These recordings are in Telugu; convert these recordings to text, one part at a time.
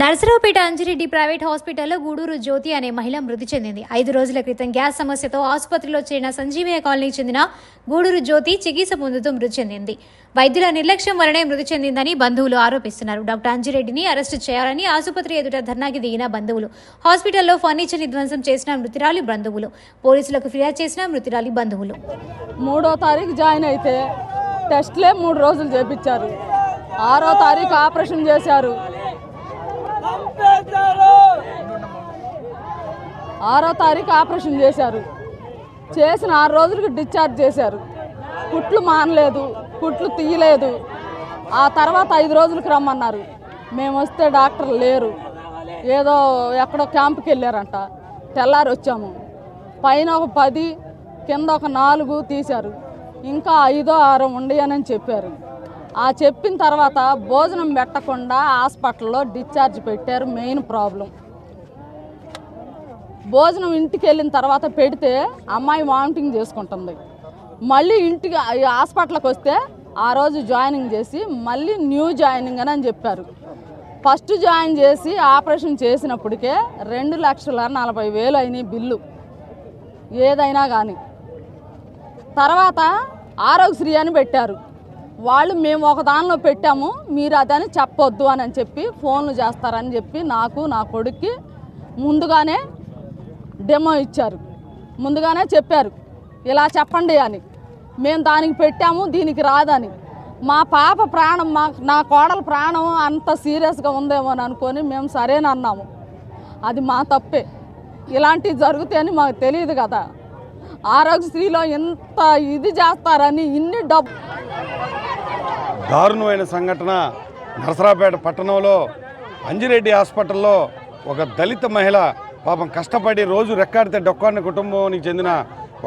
నర్సరావుపేట అంజిరెడ్డి ప్రైవేట్ హాస్పిటల్లో గూడూరు జ్యోతి అనే మహిళ మృతి చెందింది. 5 రోజుల క్రితం గ్యాస్ సమస్యతో ఆసుపత్రిలో చేరిన సంజీవయ్య కాలనీకి చెందిన గూడూరు జ్యోతి చికిత్స పొందుతూ మృతి చెందింది. వైద్యుల నిర్లక్ష్యం వల్లనే మృతి చెందిందని బంధువులు ఆరోపిస్తున్నారు. డాక్టర్ అంజిరెడ్డిని అరెస్టు చేయాలని ఆసుపత్రి ఎదుట ధర్నాకి దిగిన బంధువులు, హాస్పిటల్లో ఫర్నిచర్ ధ్వంసం చేసిన మృతురాలి బంధువులు, పోలీసులకు ఫిర్యాదు చేసిన మృతురాలి బంధువులు. 3వ తారీఖు జాయిన్ అయితే టెస్ట్లే 3 రోజులు చేపించారు. 6వ తారీఖు ఆపరేషన్ చేశారు. 6వ తారీఖు ఆపరేషన్ చేశారు. చేసిన 6 రోజులకు డిశ్చార్జ్ చేశారు. కుట్లు మానలేదు, కుట్లు తీయలేదు. ఆ తర్వాత 5 రోజులకు రమ్మన్నారు. మేము వస్తే డాక్టర్ లేరు, ఏదో ఎక్కడో క్యాంపుకి వెళ్ళారంట. తెల్లారి వచ్చాము. పైన ఒక 10, కింద ఒక 4 తీశారు. ఇంకా 5, 6 ఉండయని చెప్పారు. ఆ చెప్పిన తర్వాత భోజనం పెట్టకుండా హాస్పిటల్లో డిశ్చార్జ్ పెట్టారు. మెయిన్ ప్రాబ్లం భోజనం ఇంటికి వెళ్ళిన తర్వాత పెడితే అమ్మాయి వామిటింగ్ చేసుకుంటుంది. మళ్ళీ ఇంటికి హాస్పిటల్కి వస్తే ఆ రోజు జాయినింగ్ చేసి మళ్ళీ న్యూ జాయినింగ్ అని చెప్పారు. ఫస్ట్ జాయిన్ చేసి ఆపరేషన్ చేసినప్పటికే 2,40,000 అయినాయి బిల్లు ఏదైనా కానీ. తర్వాత ఆరోగ్యశ్రీ అని పెట్టారు. వాళ్ళు మేము ఒక దానిలో పెట్టాము, మీరు అదని చెప్పొద్దు అని చెప్పి ఫోన్లు చేస్తారని చెప్పి నాకు నా కొడుక్కి ముందుగానే డెమో ఇచ్చారు. ముందుగానే చెప్పారు ఇలా చెప్పండి అని. మేము దానికి పెట్టాము, దీనికి రాదని. మా పాప ప్రాణం, నా కోడల ప్రాణం అంత సీరియస్గా ఉందేమో అని అనుకొని మేము సరేనన్నాము. అది మా తప్పే. ఇలాంటివి జరుగుతాయని మాకు తెలియదు కదా. ఆరోగ్యశ్రీలో ఎంత ఇది చేస్తారని ఇన్ని డబ్బు. దారుణమైన సంఘటన నరసరావుపేట పట్టణంలో అంజిరెడ్డి హాస్పిటల్లో ఒక దళిత మహిళ పాపం కష్టపడి రోజు రెక్కాడితే డొక్కాడిన కుటుంబానికి చెందిన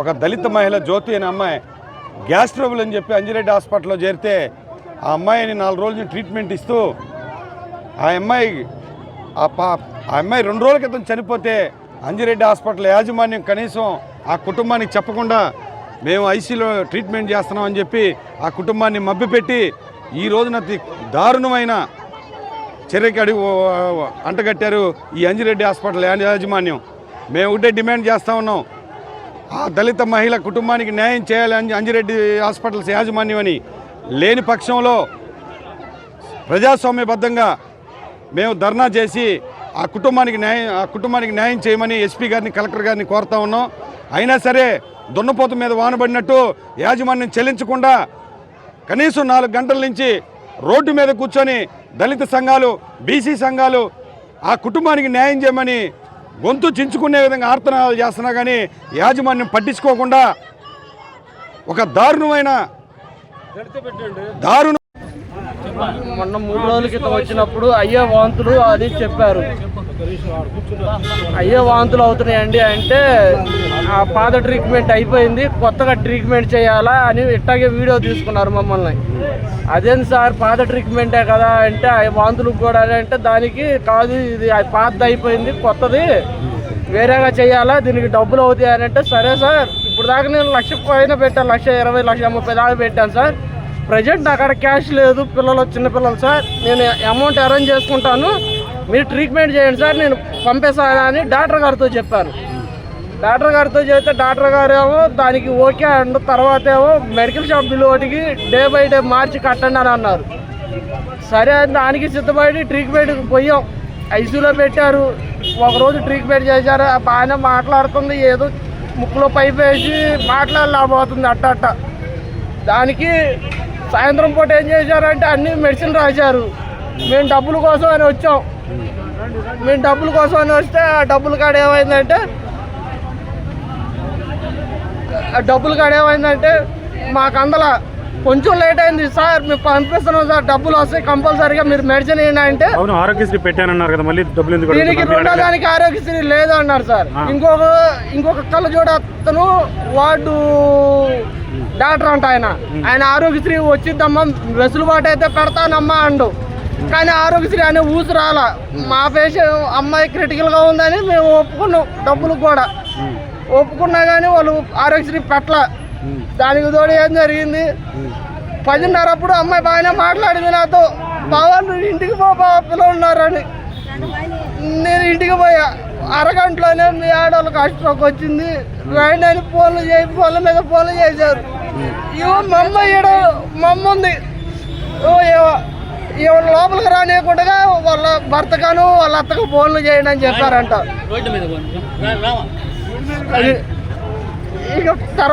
ఒక దళిత మహిళ జ్యోతి అనే అమ్మాయి గ్యాస్ ట్రబుల్ అని చెప్పి అంజిరెడ్డి హాస్పిటల్లో చేరితే ఆ అమ్మాయిని 4 రోజులు ట్రీట్మెంట్ ఇస్తూ ఆ అమ్మాయి 2 రోజుల క్రితం చనిపోతే అంజిరెడ్డి హాస్పిటల్ యాజమాన్యం కనీసం ఆ కుటుంబానికి చెప్పకుండా మేము ఐసీలో ట్రీట్మెంట్ చేస్తున్నామని చెప్పి ఆ కుటుంబాన్ని మభ్యపెట్టి ఈ రోజున దారుణమైన చర్యకి అంటగట్టారు ఈ అంజిరెడ్డి హాస్పిటల్ యాజమాన్యం. మేము ఒకటే డిమాండ్ చేస్తూ ఉన్నాం, ఆ దళిత మహిళ కుటుంబానికి న్యాయం చేయాలి అంజిరెడ్డి హాస్పిటల్స్ యాజమాన్యం అని. లేని పక్షంలో ప్రజాస్వామ్యబద్ధంగా మేము ధర్నా చేసి ఆ కుటుంబానికి న్యాయం చేయమని ఎస్పీ గారిని, కలెక్టర్ గారిని కోరుతా ఉన్నాం. అయినా సరే దున్నపోత మీద వానబడినట్టు యాజమాన్యం చెల్లించకుండా కనీసం 4 గంటల నుంచి రోడ్డు మీద కూర్చొని దళిత సంఘాలు, బీసీ సంఘాలు ఆ కుటుంబానికి న్యాయం చేయమని గొంతు చించుకునే విధంగా ఆర్తనాదాలు చేస్తున్నా కానీ యాజమాన్యం పట్టించుకోకుండా ఒక దారుణం మొన్న 3 రోజుల క్రితం వచ్చినప్పుడు అయ్యే వాంతులు అది చెప్పారు. అయ్యే వాంతులు అవుతున్నాయండి అంటే ఆ పాత ట్రీట్మెంట్ అయిపోయింది, కొత్తగా ట్రీట్మెంట్ చేయాలా అని ఇట్టాగే వీడియో తీసుకున్నారు మమ్మల్ని. అదేంటి సార్ పాత ట్రీట్మెంటే కదా అంటే వాంతులకు కూడా అంటే దానికి కాదు, ఇది పాతది అయిపోయింది, కొత్తది వేరేగా చేయాలా, దీనికి డబ్బులు అవుతాయి అని అంటే సరే సార్ ఇప్పుడు దాకా నేను 1,00,000 పైన పెట్టాను, 1,20,000, 1,30,000 దాకా పెట్టాను సార్. ప్రజెంట్ అక్కడ క్యాష్ లేదు, పిల్లలు చిన్నపిల్లలు సార్, నేను అమౌంట్ అరేంజ్ చేసుకుంటాను, మీరు ట్రీట్మెంట్ చేయండి సార్, నేను పంపేస్తాను అని డాక్టర్ గారితో చెప్పాను. డాక్టర్ గారితో చెప్తే డాక్టర్ గారు ఏమో దానికి ఓకే అండ్ తర్వాత ఏమో మెడికల్ షాప్ బిల్లు ఒకటికి డే బై డే మార్చి కట్టండి అని అన్నారు. సరే దానికి సిద్ధపడి ట్రీట్మెంట్కి పోయాం. ఐసీయూలో పెట్టారు. 1 రోజు ట్రీట్మెంట్ చేశారు. బాగానే మాట్లాడుతుంది, ఏదో ముక్కులో పైప్ వేసి మాట్లాడలేకపోతుంది అట్ట. దానికి సాయంత్రం పూట ఏం చేశారంటే అన్ని మెడిసిన్ రాశారు. మేము డబ్బుల కోసం అని వచ్చాం. వస్తే ఆ డబ్బుల కాడ ఏమైందంటే మాకు అందులో కొంచెం లేట్ అయింది సార్, మేము పంపిస్తున్నాం సార్, డబ్బులు వస్తాయి కంపల్సరీగా, మీరు మెడిసిన్ ఏంటి అంటే ఆరోగ్యశ్రీ పెట్టానన్నారు కదా, మళ్ళీ డబ్బులు ఎందుకు? దీనికి 2వ దానికి ఆరోగ్యశ్రీ లేదు అన్నారు సార్. ఇంకొక కళ్ళ చూడ అతను వార్డు డాక్టర్ అంట, ఆయన ఆరోగ్యశ్రీ వచ్చిద్దమ్మా వెసులుబాటు అయితే పెడతానమ్మా అండు. కానీ ఆరోగ్యశ్రీ అనే ఊసు రాలా. మా పేషెంట్ అమ్మాయి క్రిటికల్గా ఉందని మేము ఒప్పుకున్నాం, డబ్బులు కూడా ఒప్పుకున్నా కానీ వాళ్ళు ఆరోగ్యశ్రీ పెట్టల. దానికి తోడు ఏం జరిగింది, 10:30 అప్పుడు అమ్మాయి బాగానే మాట్లాడింది నాతో, బావా నువ్వు ఇంటికి పో, బావ పిల్లలు ఉన్నారని. నేను ఇంటికి పోయా అరగంటలోనే మీ ఆడవాళ్ళకి స్ట్రోక్ వచ్చింది రైడ్ అని ఫోన్ల మీద ఫోన్లు చేశారు. ఇవో మా అమ్మ ఉంది లోపలికి రానియకుండా వాళ్ళ భర్తగాను వాళ్ళ అత్తకు ఫోన్లు చేయండి అని చెప్పారంట. ఇక తర్వాత